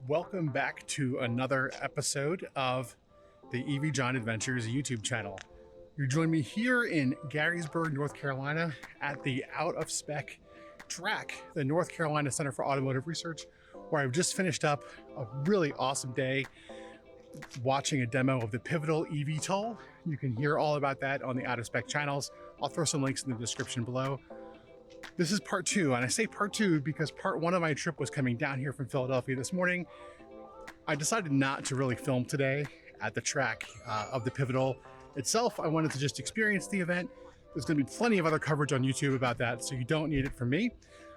Welcome back to another episode of the EV John Adventures YouTube channel. You join me here in Garysburg, North Carolina at the Out of Spec Track, the North Carolina Center for Automotive Research, where I've just finished up a really awesome day watching a demo of the pivotal eVTOL. You can hear all about that on the Out of Spec channels. I'll throw some links in the description below. This is part two, and I say part two because part one of my trip was coming down here from Philadelphia this morning. I decided not to really film today at the track of the pivotal itself. I wanted to just experience the event. There's going to be plenty of other coverage on YouTube about that, so you don't need it from me.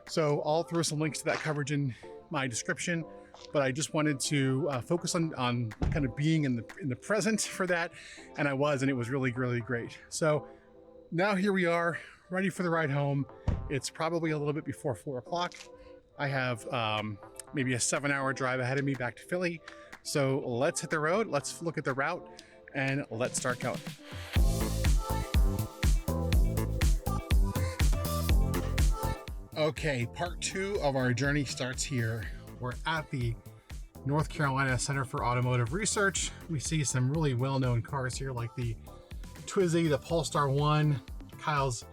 So I'll throw some links to that coverage in my description, but I just wanted to focus on kind of being in the present for that, and I was, and it was really, really great. So now here we are, ready for the ride home. It's probably a little bit before 4 o'clock. I have maybe a 7-hour drive ahead of me back to Philly. So let's hit the road, let's look at the route, and let's start going. Okay, part two of our journey starts here. We're at the North Carolina Center for Automotive Research. We see some really well-known cars here like the Twizy, the Polestar 1, Kyle's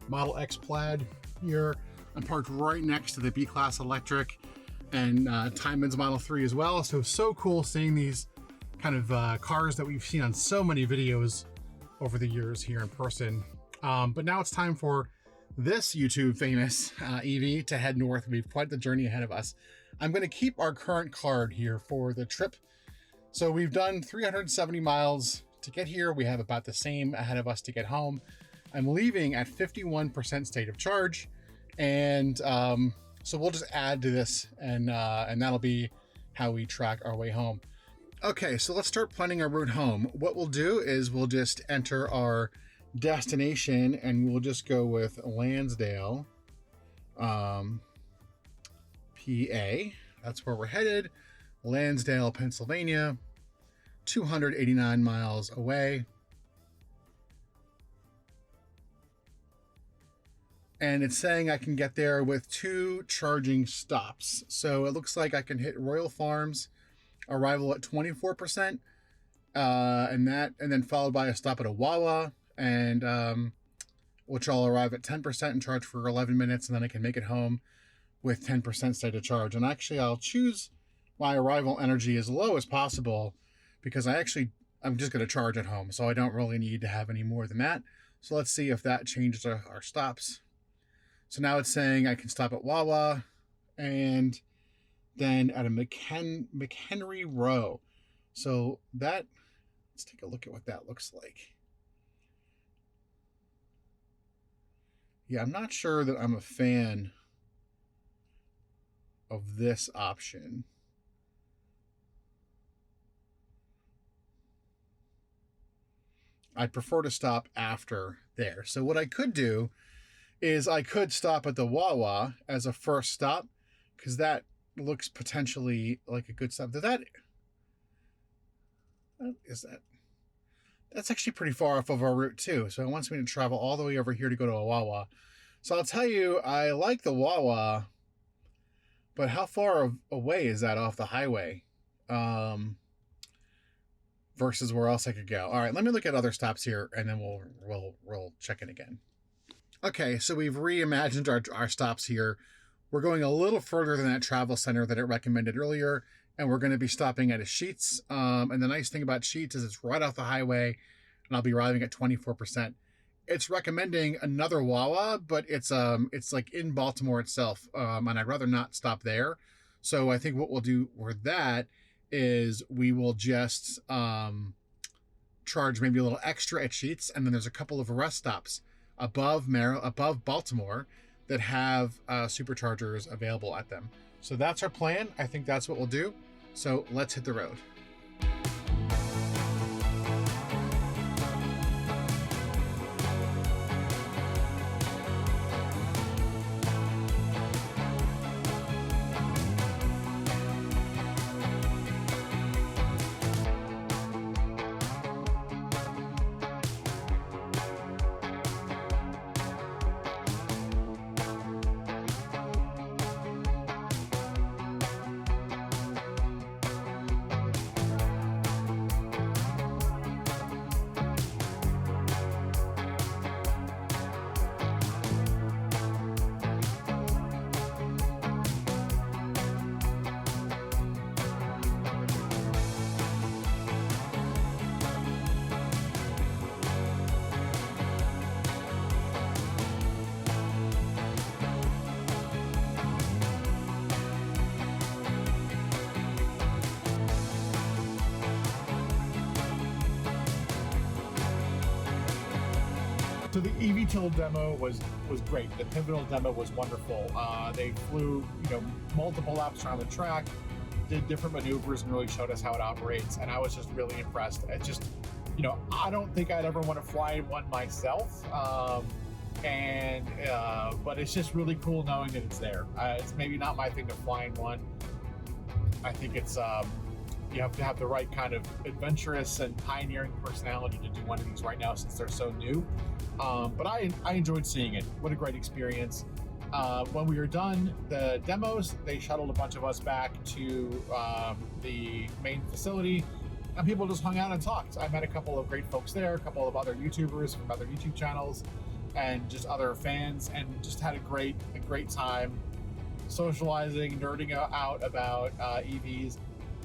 Model X Plaid here. I'm parked right next to the B-Class Electric and Timon's Model 3 as well. So cool seeing these kind of cars that we've seen on so many videos over the years here in person. But now it's time for this YouTube famous EV to head north. We have quite the journey ahead of us. I'm going to keep our current card here for the trip. So we've done 370 miles to get here. We have about the same ahead of us to get home. I'm leaving at 51% state of charge. And so we'll just add to this and that'll be how we track our way home. Okay, so let's start planning our route home. What we'll do is we'll just enter our destination and we'll just go with Lansdale, PA. That's where we're headed. Lansdale, Pennsylvania, 289 miles away. And it's saying I can get there with 2 charging stops. So it looks like I can hit Royal Farms, arrival at 24%, and then followed by a stop at a Wawa, and which I'll arrive at 10% and charge for 11 minutes, and then I can make it home with 10% state of charge. And actually, I'll choose my arrival energy as low as possible because I'm just going to charge at home, so I don't really need to have any more than that. So let's see if that changes our stops. So now it's saying I can stop at Wawa and then at a McHenry Row. So let's take a look at what that looks like. Yeah, I'm not sure that I'm a fan of this option. I'd prefer to stop after there. So what I could do is I could stop at the Wawa as a first stop, because that looks potentially like a good stop. That's actually pretty far off of our route too. So it wants me to travel all the way over here to go to a Wawa. So I'll tell you, I like the Wawa, but how far away is that off the highway? Versus where else I could go. All right, let me look at other stops here and then we'll check in again. Okay, so we've reimagined our stops here. We're going a little further than that travel center that it recommended earlier, and we're going to be stopping at a Sheetz. And the nice thing about Sheetz is it's right off the highway, and I'll be arriving at 24%. It's recommending another Wawa, but it's like in Baltimore itself, and I'd rather not stop there. So I think what we'll do with that is we will just charge maybe a little extra at Sheetz, and then there's a couple of rest stops above Baltimore that have superchargers available at them. So that's our plan. I think that's what we'll do. So let's hit the road. So the eVTOL demo was great. The pivotal demo was wonderful. They flew, multiple laps around the track, did different maneuvers, and really showed us how it operates. And I was just really impressed. It's just, I don't think I'd ever want to fly one myself. But it's just really cool knowing that it's there. It's maybe not my thing to fly in one. I think it's you have to have the right kind of adventurous and pioneering personality to do one of these right now since they're so new. But I enjoyed seeing it. What a great experience. When we were done the demos, they shuttled a bunch of us back to the main facility, and people just hung out and talked. I met a couple of great folks there, a couple of other YouTubers from other YouTube channels, and just other fans, and just had a great time socializing, nerding out about EVs.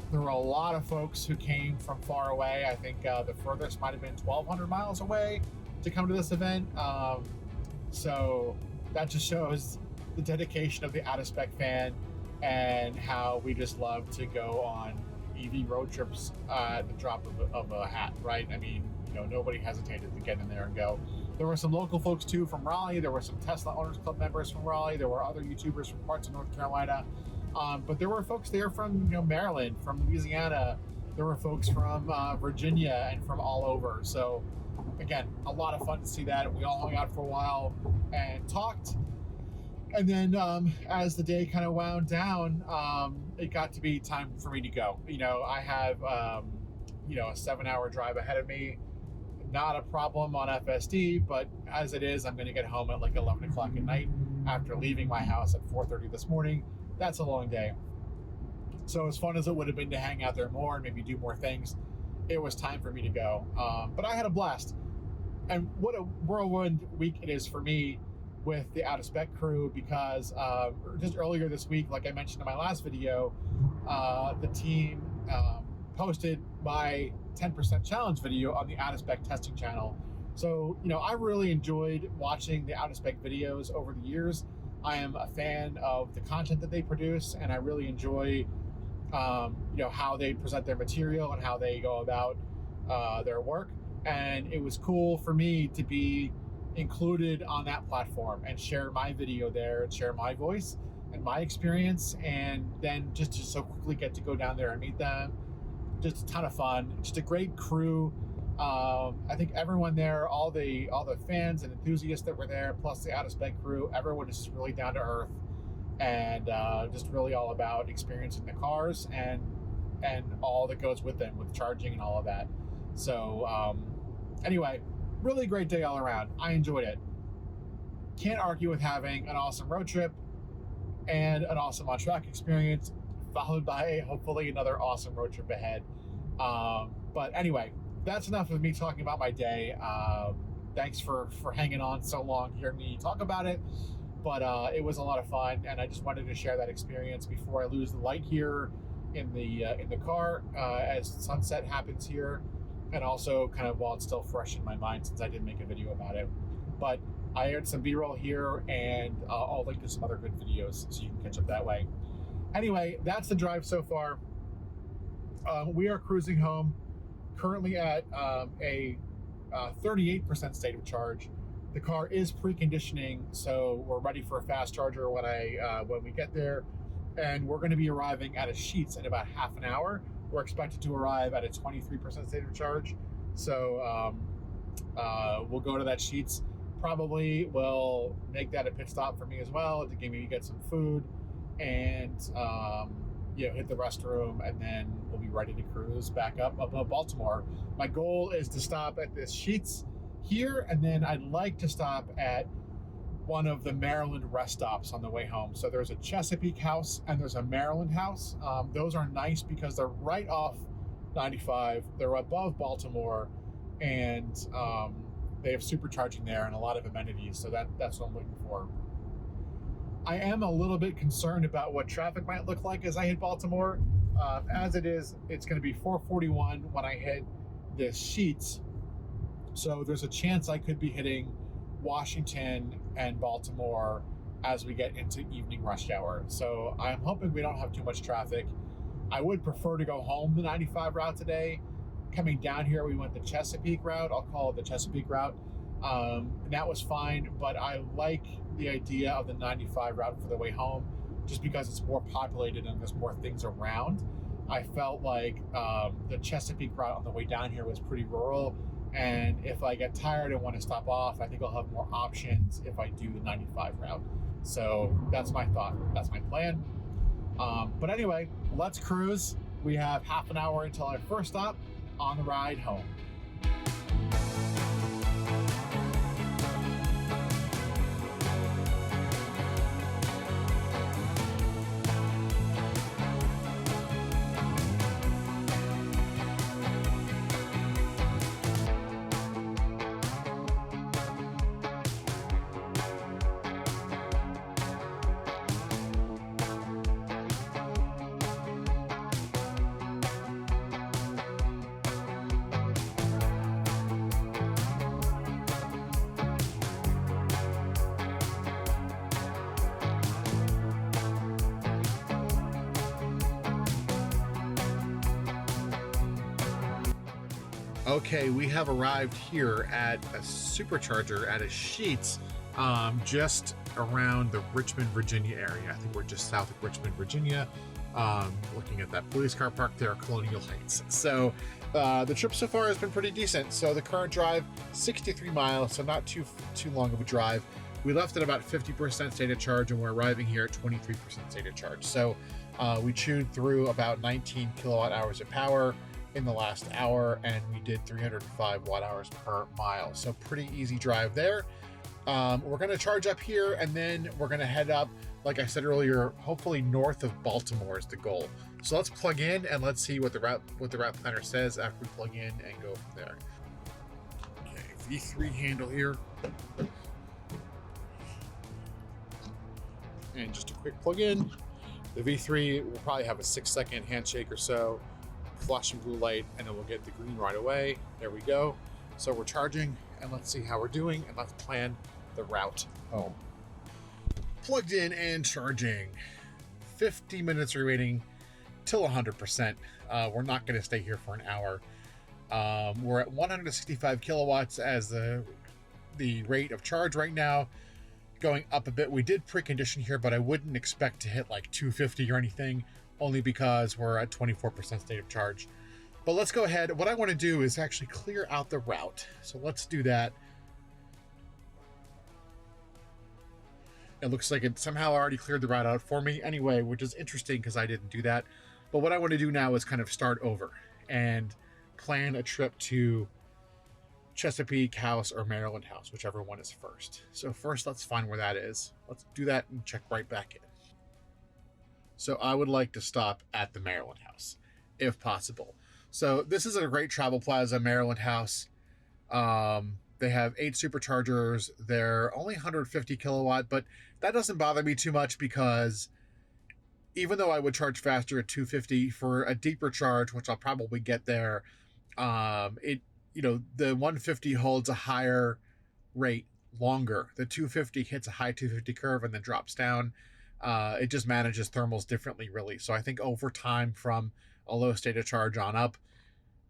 There were a lot of folks who came from far away. I think the furthest might have been 1,200 miles away to come to this event. So that just shows the dedication of the Out of Spec fan and how we just love to go on EV road trips at the drop of a hat, right? I mean, nobody hesitated to get in there and go. There were some local folks too from Raleigh. There were some Tesla Owners Club members from Raleigh. There were other YouTubers from parts of North Carolina. But there were folks there from Maryland, from Louisiana. There were folks from Virginia and from all over. So again, a lot of fun to see that. We all hung out for a while and talked. And then as the day kind of wound down, it got to be time for me to go. I have a 7-hour drive ahead of me. Not a problem on FSD, but as it is, I'm going to get home at like 11 o'clock at night after leaving my house at 4:30 this morning. That's a long day. So as fun as it would have been to hang out there more and maybe do more things, it was time for me to go. But I had a blast. And what a whirlwind week it is for me with the Out of Spec crew, because just earlier this week, like I mentioned in my last video, the team posted my 10% challenge video on the Out of Spec testing channel. So, I really enjoyed watching the Out of Spec videos over the years. I am a fan of the content that they produce, and I really enjoy, how they present their material and how they go about their work. And it was cool for me to be included on that platform and share my video there and share my voice and my experience, and then just to so quickly get to go down there and meet them. Just a ton of fun. Just a great crew. I think everyone there, all the fans and enthusiasts that were there, plus the Out of Spec crew, everyone is just really down to earth and just really all about experiencing the cars and all that goes with them, with charging and all of that. So anyway, really great day all around. I enjoyed it. Can't argue with having an awesome road trip and an awesome on-track experience, followed by hopefully another awesome road trip ahead. But anyway, that's enough of me talking about my day. Thanks for hanging on so long, hearing me talk about it. But it was a lot of fun, and I just wanted to share that experience before I lose the light here in the car as sunset happens here, and also kind of while it's still fresh in my mind since I didn't make a video about it. But I aired some B-roll here, and I'll link to some other good videos so you can catch up that way. Anyway, that's the drive so far. We are cruising home, currently at a 38% state of charge. The car is preconditioning, so we're ready for a fast charger when we get there, and we're going to be arriving at a Sheetz in about half an hour. We're expected to arrive at a 23% state of charge, so we'll go to that Sheetz. Probably will make that a pit stop for me as well to get some food and hit the restroom, and then we'll be ready to cruise back up above Baltimore. My goal is to stop at this Sheetz here, and then I'd like to stop at one of the Maryland rest stops on the way home. So there's a Chesapeake house and there's a Maryland house. Those are nice because they're right off 95. They're above Baltimore, and they have supercharging there and a lot of amenities. So that's what I'm looking for. I am a little bit concerned about what traffic might look like as I hit Baltimore. As it is, it's going to be 4:41 when I hit this Sheetz. So there's a chance I could be hitting Washington and Baltimore as we get into evening rush hour. So I'm hoping we don't have too much traffic. I would prefer to go home the 95 route today. Coming down here, we went the Chesapeake route. I'll call it the Chesapeake route. And that was fine, but I like the idea of the 95 route for the way home just because it's more populated and there's more things around. I felt like the Chesapeake route on the way down here was pretty rural, and if I get tired and want to stop off, I think I'll have more options if I do the 95 route. So that's my thought. That's my plan. But anyway, let's cruise. We have half an hour until our first stop on the ride home. Okay, we have arrived here at a supercharger at a Sheetz, just around the Richmond, Virginia area. I think we're just south of Richmond, Virginia, looking at that police car park there, Colonial Heights. So the trip so far has been pretty decent. So the current drive, 63 miles, so not too long of a drive. We left at about 50% state of charge, and we're arriving here at 23% state of charge. So we chewed through about 19 kilowatt hours of power in the last hour, and we did 305 watt hours per mile. So pretty easy drive there. We're going to charge up here, and then we're going to head up, like I said earlier, hopefully north of Baltimore is the goal. So let's plug in and let's see what the route planner says after we plug in and go from there. Okay, V3 handle here. And just a quick plug in. The V3 will probably have a 6-second handshake or so, flashing blue light, and then we'll get the green right away. There we go. So we're charging, and let's see how we're doing, and let's plan the route home. Plugged in and charging. 50 minutes remaining till 100%. We're not going to stay here for an hour. We're at 165 kilowatts as the rate of charge right now. Going up a bit. We did precondition here, but I wouldn't expect to hit like 250 or anything, only because we're at 24% state of charge. But let's go ahead. What I want to do is actually clear out the route. So let's do that. It looks like it somehow already cleared the route out for me anyway, which is interesting because I didn't do that. But what I want to do now is kind of start over and plan a trip to Chesapeake House or Maryland House, whichever one is first. So first, let's find where that is. Let's do that and check right back in. So I would like to stop at the Maryland House, if possible. So this is a great travel plaza, Maryland House. They have 8 superchargers. They're only 150 kilowatt, but that doesn't bother me too much because even though I would charge faster at 250 for a deeper charge, which I'll probably get there, the 150 holds a higher rate longer. The 250 hits a high 250 curve and then drops down. It just manages thermals differently, really. So I think over time, from a low state of charge on up,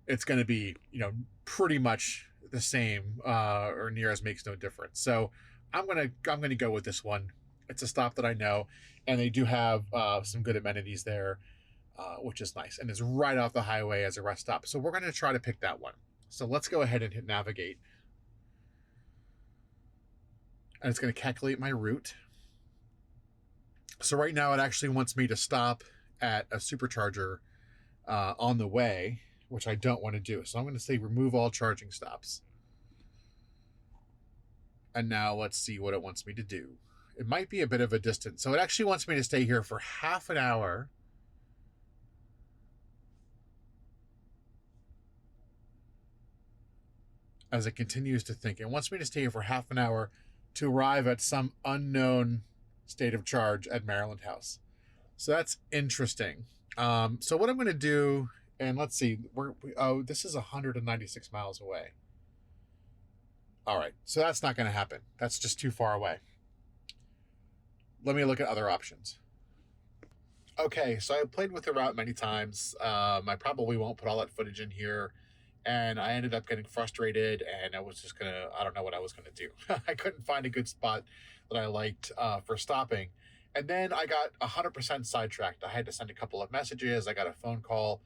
it's going to be, pretty much the same or near as makes no difference. So I'm gonna go with this one. It's a stop that I know, and they do have some good amenities there, which is nice, and it's right off the highway as a rest stop. So we're going to try to pick that one. So let's go ahead and hit navigate, and it's going to calculate my route. So right now it actually wants me to stop at a supercharger on the way, which I don't want to do. So I'm going to say remove all charging stops. And now let's see what it wants me to do. It might be a bit of a distance. So it actually wants me to stay here for half an hour. As it continues to think, it wants me to stay here for half an hour to arrive at some unknown state of charge at Maryland House. So that's interesting. So what I'm going to do, and let's see, this is 196 miles away. All right, so that's not going to happen. That's just too far away. Let me look at other options. Okay, so I've played with the route many times. I probably won't put all that footage in here, and I ended up getting frustrated, and I was just I don't know what I was gonna do. I couldn't find a good spot that I liked for stopping. And then I got 100% sidetracked. I had to send a couple of messages. I got a phone call,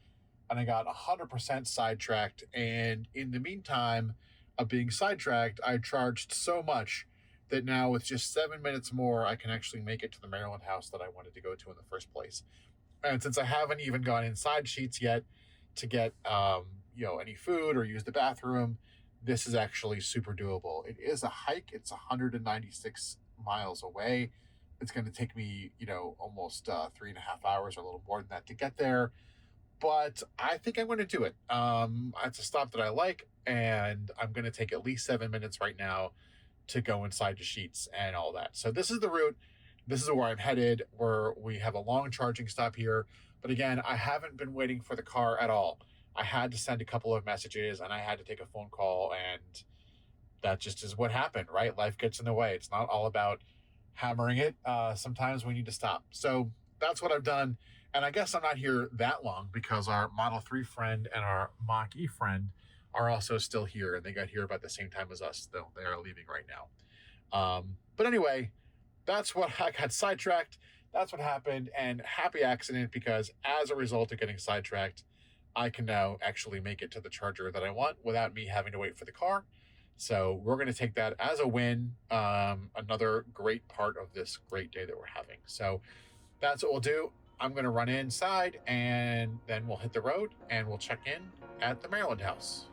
and I got 100% sidetracked. And in the meantime of being sidetracked, I charged so much that now with just 7 minutes more, I can actually make it to the Maryland house that I wanted to go to in the first place. And since I haven't even gone inside Sheets yet to get any food or use the bathroom, this is actually super doable. It is a hike. It's 196 miles away. It's going to take me, almost 3.5 hours or a little more than that to get there. But I think I'm going to do it. It's a stop that I like, and I'm going to take at least 7 minutes right now to go inside the Sheets and all that. So this is the route. This is where I'm headed, where we have a long charging stop here. But again, I haven't been waiting for the car at all. I had to send a couple of messages, and I had to take a phone call, and that just is what happened, right? Life gets in the way. It's not all about hammering it. Sometimes we need to stop. So that's what I've done. And I guess I'm not here that long because our Model 3 friend and our Mach-E friend are also still here, and they got here about the same time as us, though they are leaving right now. But anyway, that's what I got sidetracked. That's what happened, and happy accident, because as a result of getting sidetracked, I can now actually make it to the charger that I want without me having to wait for the car. So we're going to take that as a win. Another great part of this great day that we're having. So that's what we'll do. I'm going to run inside, and then we'll hit the road, and we'll check in at the Maryland house.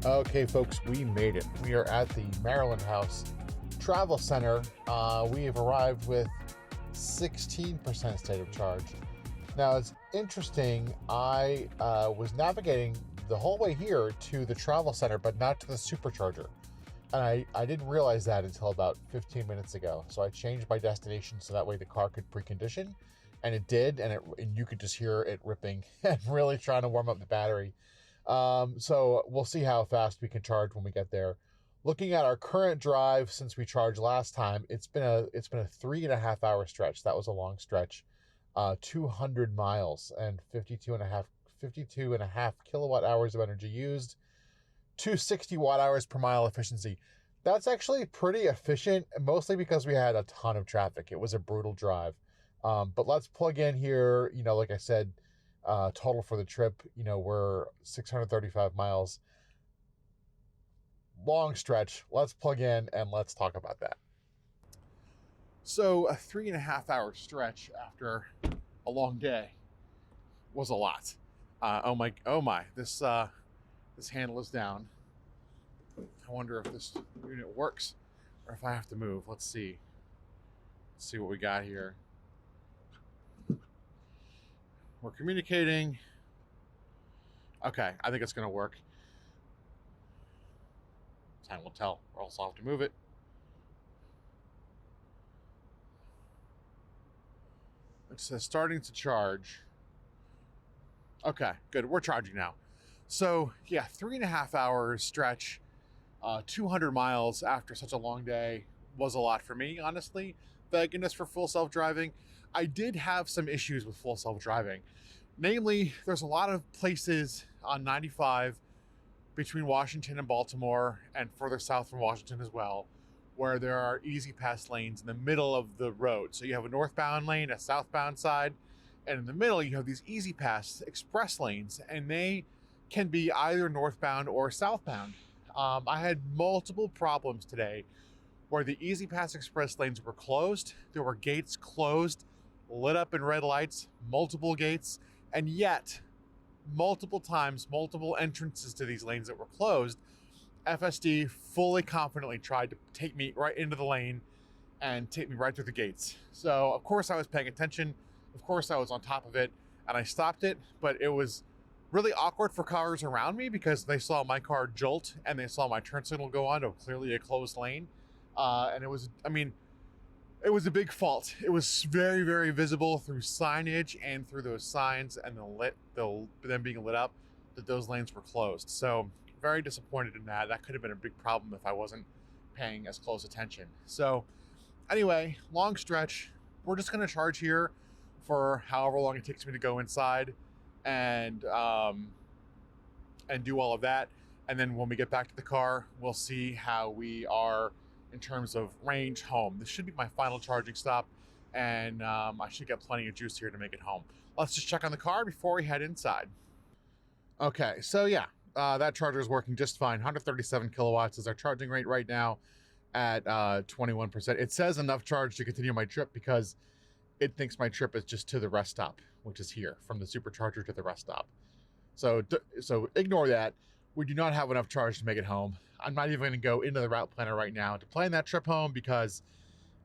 Okay, folks, we made it. We are at the Maryland House Travel Center. We have arrived with 16% state of charge. Now, it's interesting. I was navigating the whole way here to the travel center, but not to the supercharger. And I didn't realize that until about 15 minutes ago. So I changed my destination so that way the car could precondition. And it did, and you could just hear it ripping and really trying to warm up the battery. So we'll see how fast we can charge when we get there. Looking at our current drive since we charged last time, it's been a 3.5 hour stretch. That was a long stretch. 200 miles and 52 and a half kilowatt hours of energy used. 260 watt hours per mile efficiency. That's actually pretty efficient, mostly because we had a ton of traffic. It was a brutal drive. But let's plug in here. Like I said, total for the trip, we're 635 miles. Long stretch. Let's plug in and let's talk about that. So a 3.5 hour stretch after a long day was a lot. Oh my, this handle is down. I wonder if this unit works or if I have to move. Let's see what we got here. We're communicating. Okay, I think it's gonna work. Time will tell, or else I'll have to move it. It says starting to charge. Okay, good, we're charging now. So yeah, 3.5 hours stretch, 200 miles after such a long day was a lot for me, honestly. Thank goodness for full self-driving. I did have some issues with full self-driving. Namely, there's a lot of places on 95 between Washington and Baltimore, and further south from Washington as well, where there are easy pass lanes in the middle of the road. So you have a northbound lane, a southbound side, and in the middle you have these easy pass express lanes, and they can be either northbound or southbound. I had multiple problems today where the easy pass express lanes were closed. There were gates closed, lit up in red lights, multiple gates, and yet multiple times, multiple entrances to these lanes that were closed, FSD fully confidently tried to take me right into the lane and take me right through the gates. So of course I was paying attention, of course I was on top of it, and I stopped it, but it was really awkward for cars around me because they saw my car jolt and they saw my turn signal go on to clearly a closed lane. And it was, it was a big fault. It was very, very visible through signage and through those signs and them being lit up that those lanes were closed. So very disappointed in that. That could have been a big problem if I wasn't paying as close attention. So anyway, long stretch. We're just gonna charge here for however long it takes me to go inside and do all of that. And then when we get back to the car, we'll see how we are in terms of range home. This should be my final charging stop, and I should get plenty of juice here to make it home. Let's just check on the car before we head inside. Okay, so yeah, that charger is working just fine. 137 kilowatts is our charging rate right now at 21%. It says enough charge to continue my trip because it thinks my trip is just to the rest stop, which is here, from the supercharger to the rest stop. So ignore that. We do not have enough charge to make it home. I'm not even going to go into the route planner right now to plan that trip home because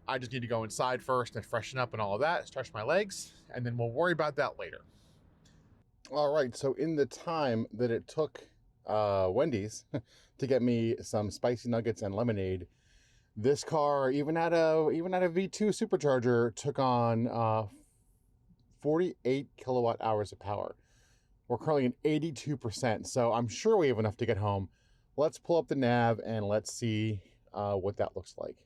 I just need to go inside first and freshen up and all of that, stretch my legs, and then we'll worry about that later. All right, so in the time that it took Wendy's to get me some spicy nuggets and lemonade, this car, even at a V2 supercharger, took on 48 kilowatt hours of power. We're currently at 82%, so I'm sure we have enough to get home. Let's pull up the nav and let's see what that looks like.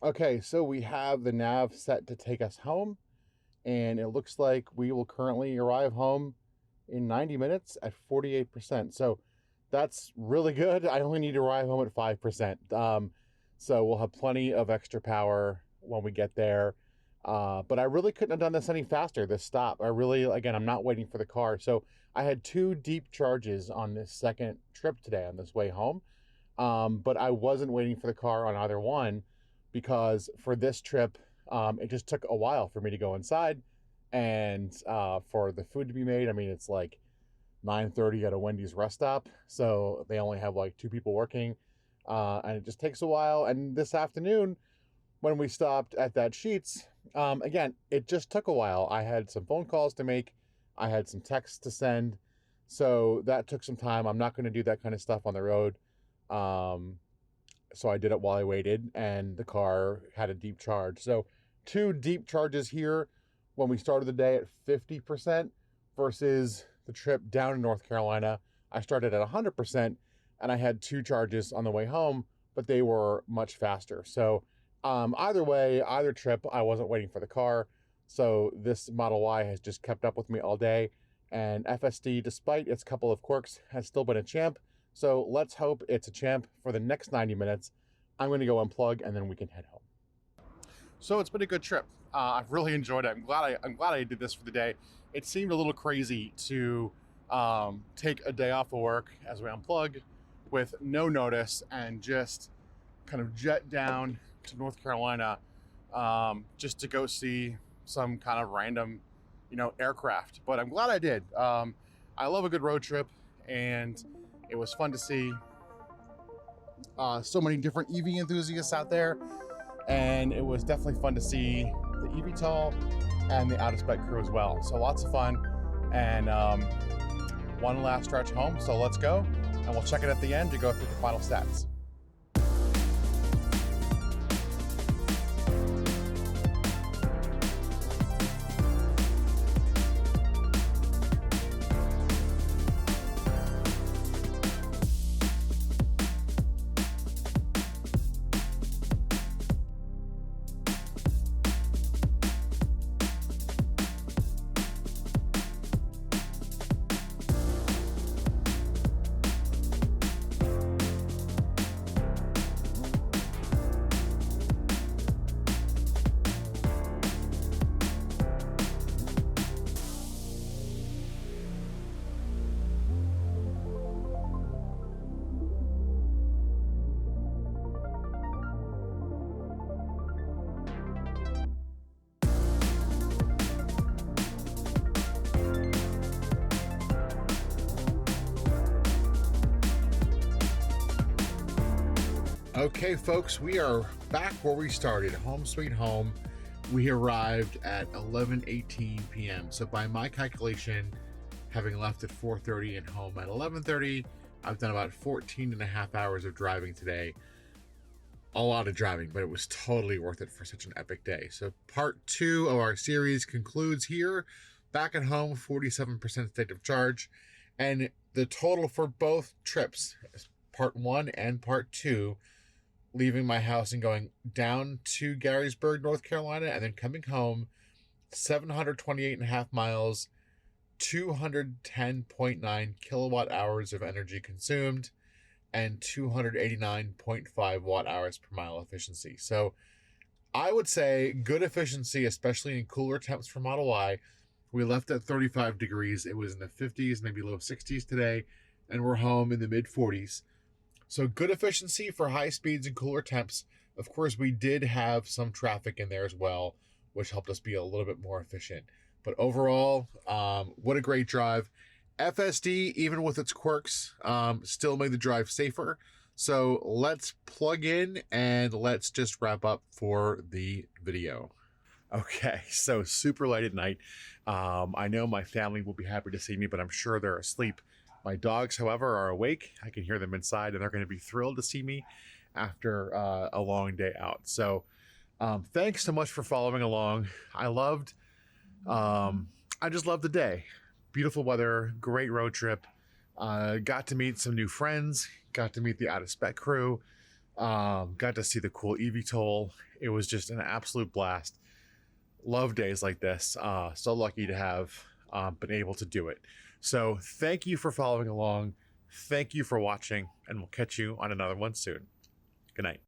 Okay, so we have the nav set to take us home, and it looks like we will currently arrive home in 90 minutes at 48%. So that's really good. I only need to arrive home at 5%. So we'll have plenty of extra power when we get there. But I really couldn't have done this any faster, this stop. Again, I'm not waiting for the car. So I had 2 deep charges on this second trip today on this way home. But I wasn't waiting for the car on either one because for this trip, it just took a while for me to go inside and for the food to be made. I mean, it's like 9:30 at a Wendy's rest stop. So they only have like 2 people working. And it just takes a while. And this afternoon, when we stopped at that Sheetz, again, it just took a while. I had some phone calls to make. I had some texts to send. So that took some time. I'm not going to do that kind of stuff on the road. So I did it while I waited, and the car had a deep charge. So 2 deep charges here when we started the day at 50% versus the trip down in North Carolina. I started at 100%, and I had 2 charges on the way home, but they were much faster. So either way, either trip, I wasn't waiting for the car. So this Model Y has just kept up with me all day. And FSD, despite its couple of quirks, has still been a champ. So let's hope it's a champ for the next 90 minutes. I'm going to go unplug and then we can head home. So it's been a good trip. I've really enjoyed it. I'm glad I did this for the day. It seemed a little crazy to take a day off of work as we unplug with no notice and just kind of jet down to North Carolina just to go see some kind of random aircraft, but I'm glad I did. I love a good road trip, and it was fun to see so many different EV enthusiasts out there, and it was definitely fun to see the eVTOL and the Out of Spec crew as well. So lots of fun, and one last stretch home, so let's go, and we'll check it at the end to go through the final stats. Okay, folks, we are back where we started, home sweet home. We arrived at 11:18 p.m. So by my calculation, having left at 4:30 and home at 11:30, I've done about 14 and a half hours of driving today. A lot of driving, but it was totally worth it for such an epic day. So part 2 of our series concludes here. Back at home, 47% state of charge. And the total for both trips, part 1 and part 2, leaving my house and going down to Garysburg, North Carolina, and then coming home, 728.5 miles, 210.9 kilowatt hours of energy consumed, and 289.5 watt hours per mile efficiency. So I would say good efficiency, especially in cooler temps for Model Y. We left at 35 degrees. It was in the 50s, maybe low 60s today, and we're home in the mid 40s. So good efficiency for high speeds and cooler temps. Of course, we did have some traffic in there as well, which helped us be a little bit more efficient. But overall, what a great drive. FSD, even with its quirks, still made the drive safer. So let's plug in and let's just wrap up for the video. Okay, so super late at night. I know my family will be happy to see me, but I'm sure they're asleep. My dogs, however, are awake. I can hear them inside, and they're going to be thrilled to see me after a long day out. So thanks so much for following along. I just loved the day. Beautiful weather, great road trip. Got to meet some new friends, got to meet the Out of Spec crew, got to see the cool eVTOL. It was just an absolute blast. Love days like this. So lucky to have been able to do it. So thank you for following along. Thank you for watching, and we'll catch you on another one soon. Good night.